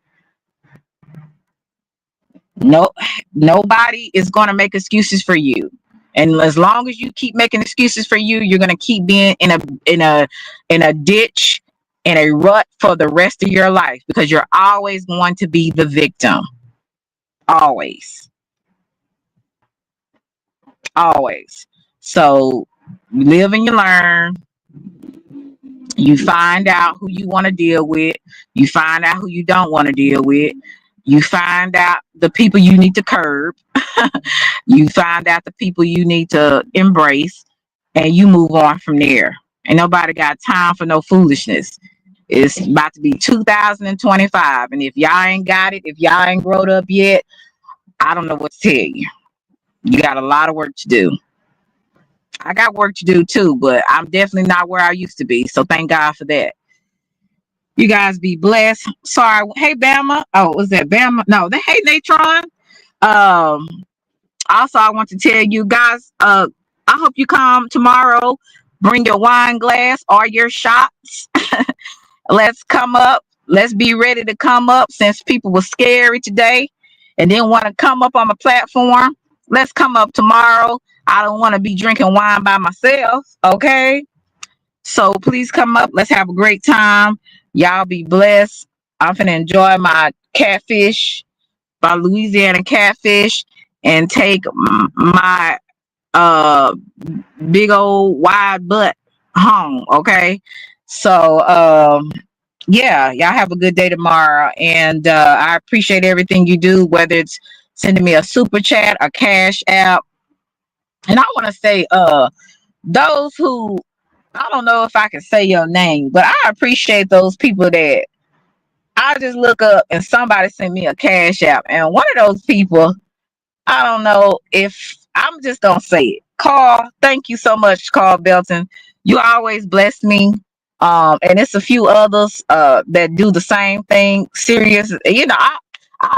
No, nobody is going to make excuses for you. And as long as you keep making excuses for you, you're going to keep being in a ditch, in a rut for the rest of your life, because you're always going to be the victim. Always. Always. So you live and you learn. You find out who you want to deal with. You find out who you don't want to deal with. You find out the people you need to curb. You find out the people you need to embrace, and you move on from there. And nobody got time for no foolishness. It's about to be 2025. And if y'all ain't got it, if y'all ain't grown up yet, I don't know what to tell you. You got a lot of work to do. I got work to do too, but I'm definitely not where I used to be. So thank God for that. You guys be blessed. Sorry. Hey, Bama. Oh, was that Bama? No, hey, Natron. Also, I want to tell you guys, I hope you come tomorrow. Bring your wine glass or your shots. Let's come up. Let's be ready to come up, since people were scary today and didn't want to come up on the platform. Let's come up tomorrow. I don't want to be drinking wine by myself. Okay. So please come up. Let's have a great time. Y'all be blessed. I'm finna enjoy my catfish, my Louisiana catfish, and take my big old wide butt home. Okay. So yeah, y'all have a good day tomorrow. And I appreciate everything you do, whether it's sending me a super chat, a cash app. And I want to say, those who, I don't know if I can say your name, but I appreciate those people that I just look up and somebody sent me a cash app. And one of those people, I don't know if I'm just going to say it. Carl, thank you so much, Carl Belton. You always bless me. And it's a few others that do the same thing. Serious. You know, I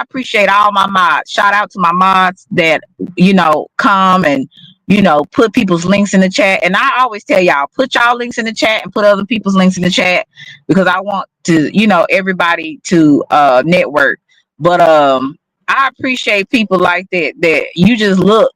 appreciate all my mods. Shout out to my mods that, you know, come and, you know, put people's links in the chat. And I always tell y'all, put y'all links in the chat and put other people's links in the chat, because I want to, you know, everybody to network. But I appreciate people like that you just look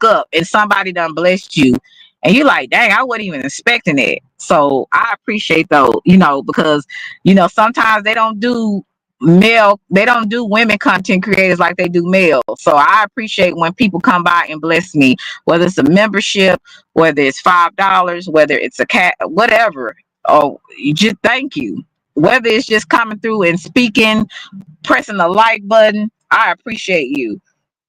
up and somebody done blessed you. And you're like, dang, I wasn't even expecting it. So I appreciate those, you know, because, you know, sometimes they don't do women content creators like they do male. So I appreciate when people come by and bless me, whether it's a membership, whether it's $5, whether it's a cat, whatever. Oh, you just thank you. Whether it's just coming through and speaking, pressing the like button, I appreciate you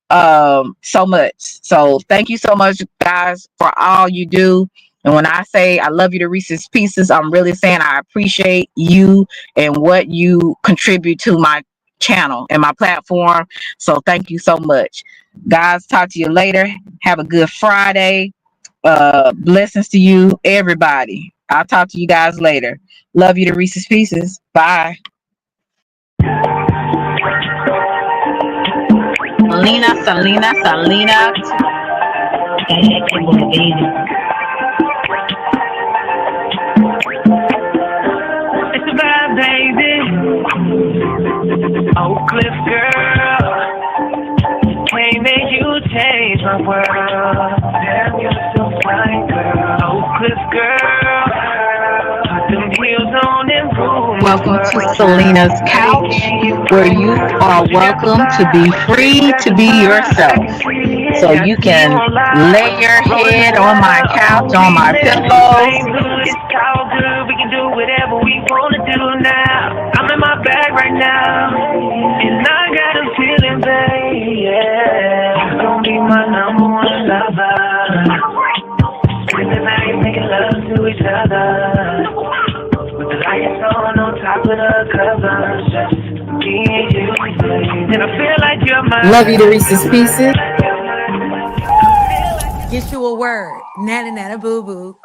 so much. So thank you so much, guys, for all you do. And when I say I love you to Reese's Pieces, I'm really saying I appreciate you and what you contribute to my channel and my platform. So thank you so much. Guys, talk to you later. Have a good Friday. Blessings to you, everybody. I'll talk to you guys later. Love you to Reese's Pieces. Bye. Selena. It's a vibe, baby. Cliff girl, can't make you change my world. Damn, you're so fine, girl. Oh, Cliff girl, put them heels on and rule. Welcome to Selena's Couch, where you are welcome to be free to be yourself. So you can lay your head on my couch, on my pillows. It's all good, we can do whatever we wanna do now. I'm in my bag right now, and I got a feeling, babe, yeah. You gon' be my number one lover. Spend the night making love to each other, with the lights on top of the covers. Just me and you, babe. And I feel like you're my Love you to Reese's Pieces. Get you a word. Nana nana boo boo.